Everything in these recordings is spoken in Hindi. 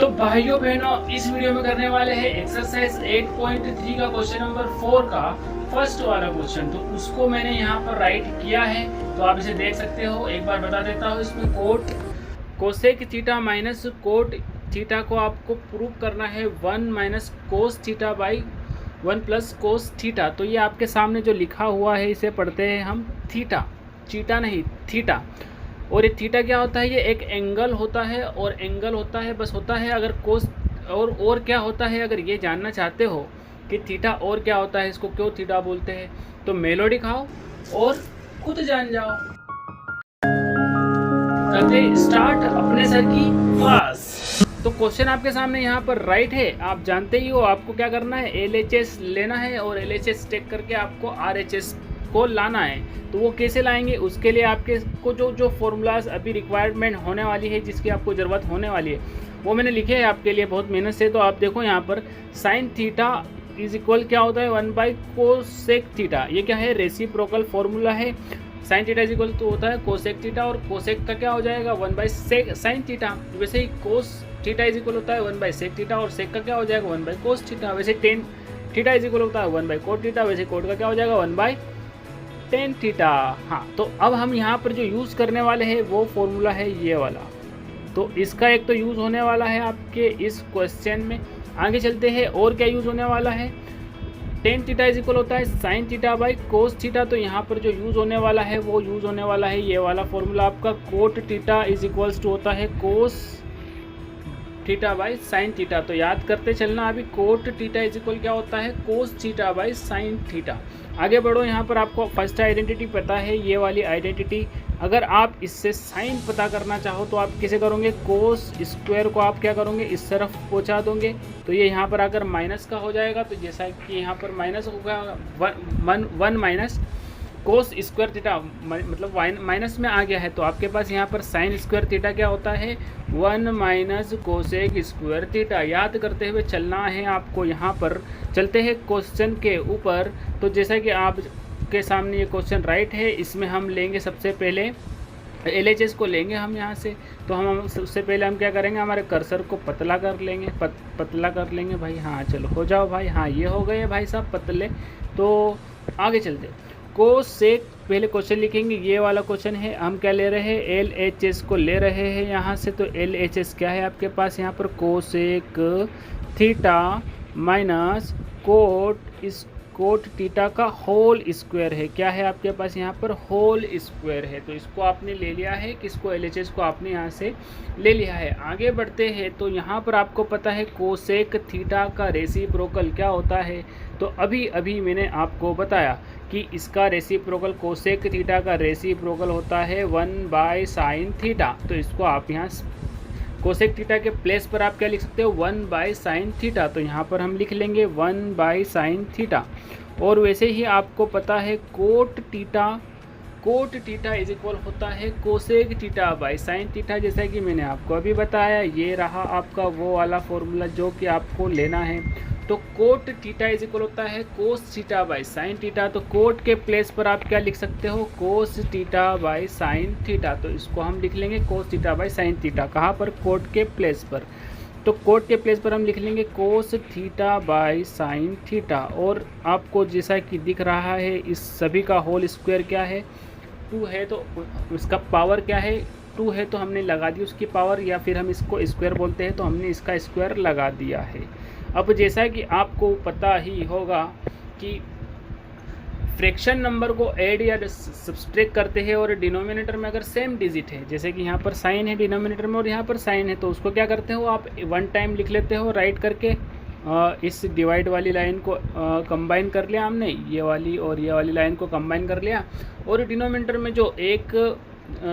तो भाइयों बहनों, इस वीडियो में करने वाले हैं एक्सरसाइज 8.3 का क्वेश्चन नंबर 4 का फर्स्ट वाला क्वेश्चन। तो उसको मैंने यहाँ पर राइट किया है, तो आप इसे देख सकते हो। एक बार बता देता हूँ, इसमें cosec theta minus cot theta को आपको प्रूव करना है 1 minus cos theta by 1 plus cos theta. तो ये आपके सामने जो लिखा हुआ है इसे पढ़ते हैं हम थीटा, चीटा नहीं थीटा। और ये थीटा क्या होता है? ये एक एंगल होता है, और एंगल होता है बस होता है अगर कोस और क्या होता है, अगर ये जानना चाहते हो कि थीटा और क्या होता है, इसको क्यों थीटा बोलते हैं, तो मेलोडी खाओ और खुद जान जाओ। करते स्टार्ट अपने सर की क्लास। तो क्वेश्चन आपके सामने यहाँ पर राइट है, आप जानते ही हो आपको क्या करना है, LHS लेना है और LHS टेक करके आपको RHS को लाना है। तो वो कैसे लाएंगे, उसके लिए आपके को जो फॉर्मूलाज अभी रिक्वायरमेंट होने वाली है, जिसकी आपको ज़रूरत होने वाली है, वो मैंने लिखे हैं आपके लिए बहुत मेहनत से। तो आप देखो यहाँ पर साइन थीटा इज इक्वल क्या होता है 1 बाई कोसेक थीटा। ये क्या है, रेसिप्रोकल फॉर्मूला है। साइन थीटा इज इक्वल तो होता है कोसेक थीटा, और कोसेक का क्या हो जाएगा 1 बाई साइन थीटा। वैसे ही कोस थीटा इज इक्वल होता है 1 बाई सेक थीटा, और सेक का क्या हो जाएगा 1 बाई कोस थीटा। वैसे टेन थीटा इज इक्वल होता है 1 बाई कोट थीटा, वैसे कोट का क्या हो जाएगा 1 बाई टेन थीटा। हाँ, तो अब हम यहाँ पर जो यूज़ करने वाले हैं वो फॉर्मूला है ये वाला। तो इसका एक तो यूज़ होने वाला है आपके इस क्वेश्चन में। आगे चलते हैं, और क्या यूज़ होने वाला है, टेन थीटा इज इक्वल होता है sine theta by cos theta. तो यहाँ पर जो यूज़ होने वाला है वो यूज़ होने वाला है ये वाला फॉर्मूला आपका, cot theta is equals to होता है cos theta by sine theta. तो याद करते चलना, अभी कोट थीटा इज इक्वल क्या होता है cos theta by sine theta. आगे बढ़ो, यहाँ पर आपको फर्स्ट आइडेंटिटी पता है ये वाली आइडेंटिटी। अगर आप इससे साइन पता करना चाहो तो आप कैसे करोगे, कोस स्क्वायर को आप क्या करोगे इस तरफ पहुँचा दोगे, तो ये यहाँ पर आकर माइनस का हो जाएगा। तो जैसा कि यहाँ पर माइनस होगा 1 माइनस कोस स्क्वायर थीटा, मतलब माइनस में आ गया है, तो आपके पास यहाँ पर साइन स्क्वायर थीटा क्या होता है 1 माइनस कोसेक स्क्वायर थीटा। याद करते हुए चलना है आपको। यहाँ पर चलते हैं क्वेश्चन के ऊपर। तो जैसा कि आपके सामने ये क्वेश्चन राइट है, इसमें हम लेंगे सबसे पहले LHS को लेंगे हम यहाँ से। तो हम उससे पहले हम क्या करेंगे, हमारे कर्सर को पतला कर लेंगे, पतला कर लेंगे भाई। हाँ चलो हो जाओ भाई, हाँ ये हो गए भाई साहब पतले। तो आगे चलते, कोसेक पहले क्वेश्चन लिखेंगे, ये वाला क्वेश्चन है। हम क्या ले रहे हैं, LHS को ले रहे हैं यहाँ से। तो LHS क्या है आपके पास यहाँ पर, cosec theta minus cot theta का होल स्क्वायर है। क्या है आपके पास यहाँ पर, होल स्क्वायर है। तो इसको आपने ले लिया है, किसको, LHS को आपने यहाँ से ले लिया है। आगे बढ़ते हैं, तो यहाँ पर आपको पता है कोसेक थीटा का रेसिप्रोकल क्या होता है। तो अभी मैंने आपको बताया कि इसका रेसिप्रोकल, कोसेक थीटा का रेसिप्रोकल होता है 1 बाई साइन थीटा। तो इसको आप यहाँ कोसेक थीटा के प्लेस पर आप क्या लिख सकते हो 1 बाई साइन थीटा। तो यहाँ पर हम लिख लेंगे 1 बाई साइन थीटा। और वैसे ही आपको पता है कोट थीटा इज इक्वल होता है cosec theta by sine theta. जैसा कि मैंने आपको अभी बताया, ये रहा आपका वो वाला फॉर्मूला जो कि आपको लेना है। तो कोट थीटा इज इक्वल होता है cos theta by sine theta. तो कोट के प्लेस पर आप क्या लिख सकते हो, कोस थीटा बाई साइन थीटा। तो इसको हम लिख लेंगे कोस थीटा बाई साइन थीटा। कहाँ पर, कोट के प्लेस पर। तो कोट के प्लेस पर हम लिख लेंगे कोस थीटा बाई साइन थीटा। और आपको जैसा कि दिख रहा है, इस सभी का होल स्क्वायर क्या है 2 है, तो इसका पावर क्या है 2 है, तो हमने लगा दी उसकी पावर, या फिर हम इसको स्क्वायर बोलते हैं तो हमने इसका स्क्वायर लगा दिया है। अब जैसा कि आपको पता ही होगा कि फ्रैक्शन नंबर को ऐड या सब्सट्रैक्ट करते हैं, और डिनोमिनेटर में अगर सेम डिजिट है, जैसे कि यहाँ पर साइन है डिनोमिनेटर में और यहाँ पर साइन है, तो उसको क्या करते हो आप 1 टाइम लिख लेते हो राइट करके। इस डिवाइड वाली लाइन को कंबाइन कर लिया हमने, ये वाली और ये वाली लाइन को कंबाइन कर लिया। और डिनोमिनेटर में जो एक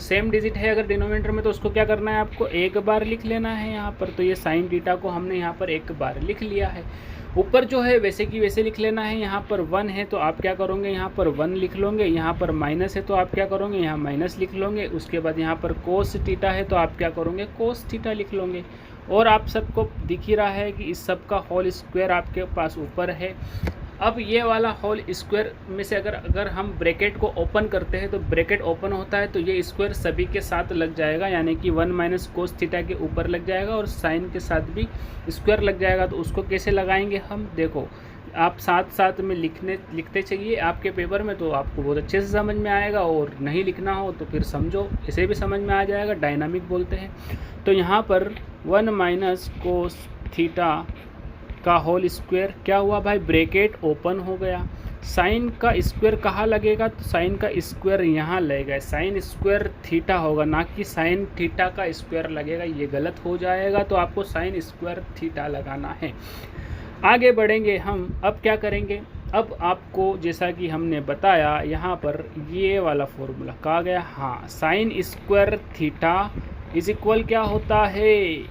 सेम डिजिट है अगर डिनोमिनेटर में, तो उसको क्या करना है आपको 1 बार लिख लेना है यहाँ पर। तो ये साइन थीटा को हमने यहाँ पर 1 बार लिख लिया है। ऊपर जो है वैसे की वैसे लिख लेना है। यहाँ पर 1 है तो आप क्या करोगे, यहाँ पर 1 लिख लोगे। यहाँ पर माइनस है तो आप क्या करोगे, यहाँ माइनस लिख लोगे। उसके बाद यहाँ पर कोस थीटा है तो आप क्या करोगे, कोस थीटा लिख लोगे। और आप सबको दिख ही रहा है कि इस सब का होल स्क्वायर आपके पास ऊपर है। अब ये वाला होल स्क्वायर में से अगर हम ब्रैकेट को ओपन करते हैं तो ब्रैकेट ओपन होता है तो ये स्क्वायर सभी के साथ लग जाएगा, यानी कि 1 माइनस कोस थीटा के ऊपर लग जाएगा और साइन के साथ भी स्क्वायर लग जाएगा। तो उसको कैसे लगाएंगे हम, देखो आप साथ साथ में लिखते चाहिए आपके पेपर में, तो आपको बहुत अच्छे से समझ में आएगा। और नहीं लिखना हो तो फिर समझो, इसे भी समझ में आ जाएगा, डायनामिक बोलते हैं। तो यहाँ पर 1 माइनस कोस थीटा का होल स्क्वायर क्या हुआ भाई, ब्रैकेट ओपन हो गया। साइन का स्क्वायर कहाँ लगेगा, तो साइन का स्क्वायर यहाँ लगेगा, साइन स्क्वायर थीटा होगा, ना कि साइन थीटा का स्क्वायर लगेगा, ये गलत हो जाएगा। तो आपको साइन स्क्वायर थीटा लगाना है। आगे बढ़ेंगे हम, अब क्या करेंगे, अब आपको जैसा कि हमने बताया यहाँ पर ये वाला फॉर्मूला कहा गया, हाँ sine square theta is equal क्या होता है,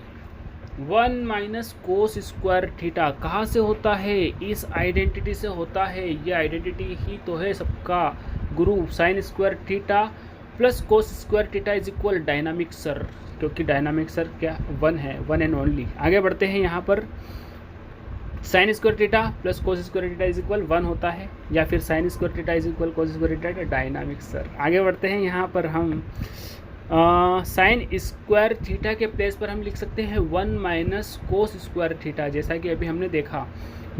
1 माइनस कोस स्क्वायर थीटा। कहाँ से होता है, इस आइडेंटिटी से होता है। ये आइडेंटिटी ही तो है सबका गुरु, sine square theta plus cos square theta is equal dynamic sir, क्योंकि डायनामिक सर क्या 1 है, 1 एंड ओनली। आगे बढ़ते हैं, यहाँ पर sine square theta plus cos square theta is equal 1 होता है, या फिर sine square theta is equal cos square theta, dynamic sir. आगे बढ़ते हैं, यहाँ पर हम साइन स्क्वायर थीटा के प्लेस पर हम लिख सकते हैं 1 माइनस कोस स्क्वायर थीटा, जैसा कि अभी हमने देखा।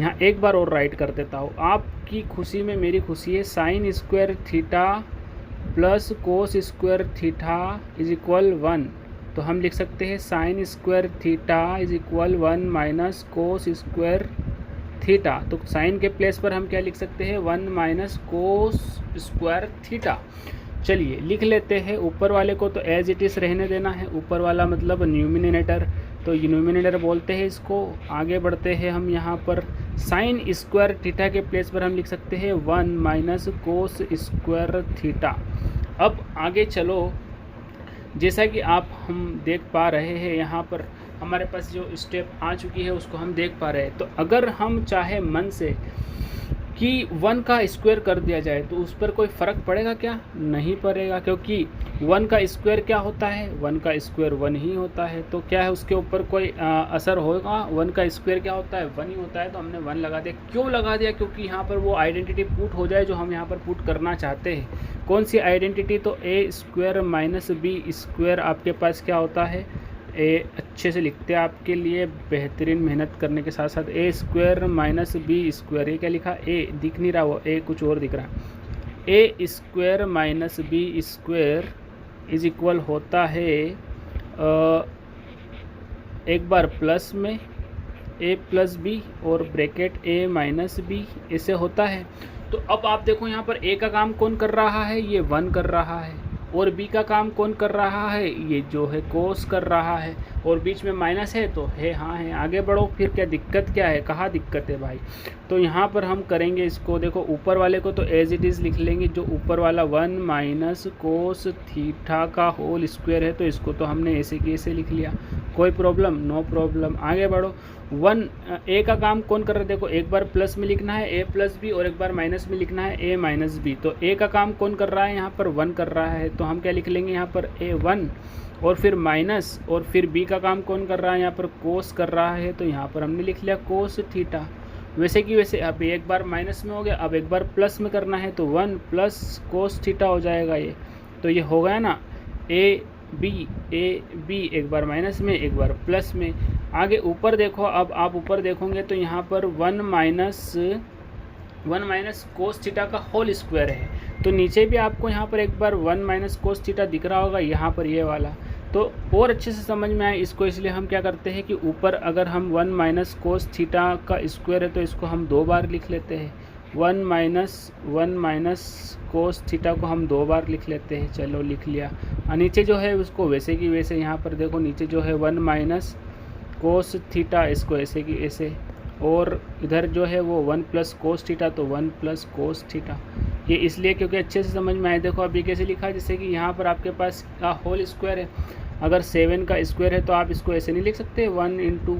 यहाँ एक बार और राइट कर देता हूँ, आपकी खुशी में मेरी खुशी है। Sine square theta plus cos square theta is equal 1, तो हम लिख सकते हैं sine square theta is equal 1 minus cos square theta. तो साइन के प्लेस पर हम क्या लिख सकते हैं, 1 माइनस कोस स्क्वायर थीटा। चलिए लिख लेते हैं, ऊपर वाले को तो एज इट इज़ रहने देना है, ऊपर वाला मतलब न्यूमिनेटर, तो न्यूमिनेटर बोलते हैं इसको। आगे बढ़ते हैं हम, यहाँ पर साइन स्क्वायर थीटा के प्लेस पर हम लिख सकते हैं 1 माइनस कोस स्क्वायर थीटा। अब आगे चलो, जैसा कि हम देख पा रहे हैं, यहाँ पर हमारे पास जो स्टेप आ चुकी है उसको हम देख पा रहे हैं। तो अगर हम चाहे मन से कि 1 का स्क्वायर कर दिया जाए तो उस पर कोई फ़र्क पड़ेगा क्या, नहीं पड़ेगा, क्योंकि 1 का स्क्वायर क्या होता है, 1 का स्क्वायर 1 ही होता है। तो क्या है, उसके ऊपर कोई असर होगा, 1 का स्क्वायर क्या होता है, 1 ही होता है। तो हमने 1 लगा दिया। क्यों लगा दिया, क्योंकि यहाँ पर वो आइडेंटिटी पुट हो जाए जो हम यहाँ पर पुट करना चाहते हैं। कौन सी आइडेंटिटी, तो ए स्क्वायर माइनस बी स्क्वायर आपके पास क्या होता है, ए अच्छे से लिखते हैं आपके लिए बेहतरीन मेहनत करने के साथ साथ, ए स्क्वायर माइनस बी स्क्वायर, ये क्या लिखा, ए दिख नहीं रहा, वो ए कुछ और दिख रहा है। A square minus b square is equal होता है एक बार प्लस में ए प्लस बी और ब्रैकेट ए माइनस बी, ऐसे होता है। तो अब आप देखो यहाँ पर ए का काम कौन कर रहा है, ये 1 कर रहा है, और बी का काम कौन कर रहा है, ये जो है कोस कर रहा है, और बीच में माइनस है तो है, हाँ है। आगे बढ़ो, फिर क्या दिक्कत क्या है, कहाँ दिक्कत है भाई। तो यहाँ पर हम करेंगे इसको, देखो ऊपर वाले को तो एज इट इज़ लिख लेंगे, जो ऊपर वाला 1 माइनस कोस थीटा का होल स्क्वायर है, तो इसको तो हमने ऐसे की ऐसे लिख लिया, कोई प्रॉब्लम, नो प्रॉब्लम। आगे बढ़ो, 1 ए का काम कौन कर रहा है, देखो एक बार प्लस में लिखना है ए प्लस बी, और एक बार माइनस में लिखना है ए माइनस बी। तो ए का काम कौन कर रहा है, यहाँ पर 1 कर रहा है, तो हम क्या लिख लेंगे यहाँ पर ए 1, और फिर माइनस, और फिर बी का काम कौन कर रहा है, यहाँ पर कोस कर रहा है, तो यहाँ पर हमने लिख लिया कोस थीटा। वैसे कि वैसे अब एक बार माइनस में हो गया, अब एक बार प्लस में करना है, तो 1 प्लस कोस थीटा हो जाएगा ये। तो ये हो गया ना, ए बी, एक बार माइनस में एक बार प्लस में। आगे ऊपर देखो, अब आप ऊपर देखोगे तो यहाँ पर 1 माइनस कोस थीटा का होल स्क्वायर है, तो नीचे भी आपको यहाँ पर एक बार 1 माइनस कोस थीटा दिख रहा होगा, यहाँ पर ये वाला। तो और अच्छे से समझ में आए इसको, इसलिए हम क्या करते हैं कि ऊपर अगर हम 1 माइनस कोस थीटा का स्क्वायर है तो इसको हम 2 बार लिख लेते हैं, 1 माइनस कोस थीटा को हम 2 बार लिख लेते हैं। चलो लिख लिया। नीचे जो है उसको वैसे की वैसे, यहाँ पर देखो नीचे जो है 1 माइनस कोस थीटा, इसको ऐसे की ऐसे, और इधर जो है वो 1 प्लस कोस थीटा, तो 1 प्लस कोस थीटा। ये इसलिए क्योंकि अच्छे से समझ में आए। देखो अभी कैसे लिखा है, जैसे कि यहाँ पर आपके पास का होल स्क्वायर है, अगर 7 का स्क्वायर है तो आप इसको ऐसे नहीं लिख सकते, 1 इंटू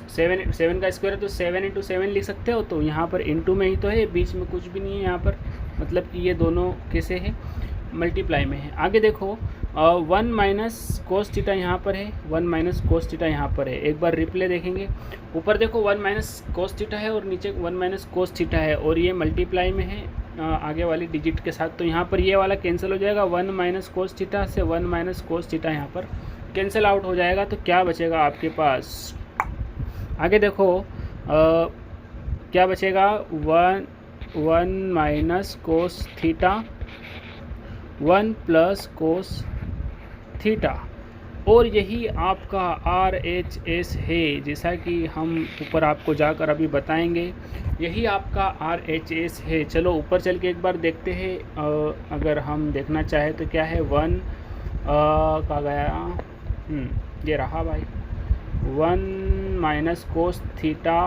7 का स्क्वायर है तो 7 इंटू 7 लिख सकते हो। तो यहाँ पर इंटू में ही तो है, बीच में कुछ भी नहीं है यहाँ पर, मतलब कि ये दोनों कैसे है, मल्टीप्लाई में है। आगे देखो 1 माइनस कोस थीटा यहाँ पर है, 1 माइनस कोस थीटा यहाँ पर है। एक बार रिप्ले देखेंगे, ऊपर देखो 1 माइनस कोस थीटा है और नीचे 1 माइनस कोस थीटा है, और ये मल्टीप्लाई में है आगे वाली डिजिट के साथ। तो यहाँ पर ये वाला कैंसिल हो जाएगा, 1 माइनस कोस थीटा से 1 माइनस कोस थीटा यहाँ पर कैंसिल आउट हो जाएगा। तो क्या बचेगा आपके पास, आगे देखो क्या बचेगा, 1 minus cos theta 1 plus cos theta, और यही आपका RHS है, जैसा कि हम ऊपर आपको जाकर अभी बताएंगे, यही आपका RHS है। चलो ऊपर चल के एक बार देखते हैं, अगर हम देखना चाहे तो क्या है, 1 कहाँ गया, ये रहा भाई, 1 minus cos theta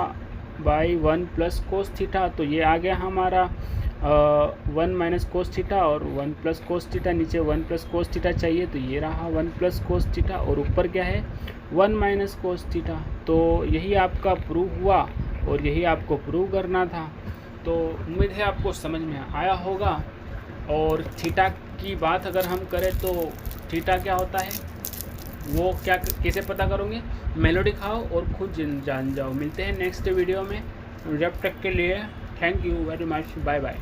by 1 plus cos theta. तो ये आ गया हमारा 1 माइनस कोस थीटा और 1 प्लस कोस थीटा, नीचे 1 प्लस कोस थीटा चाहिए, तो ये रहा 1 प्लस कोस थीटा, और ऊपर क्या है 1 माइनस कोस थीटा। तो यही आपका प्रूव हुआ और यही आपको प्रूव करना था। तो उम्मीद है आपको समझ में आया होगा। और थीटा की बात अगर हम करें तो थीटा क्या होता है, वो क्या कैसे पता करोगे, मेलोडी खाओ और खुद जान जाओ। मिलते हैं नेक्स्ट वीडियो में, जब तक के लिए thank you very much, bye bye.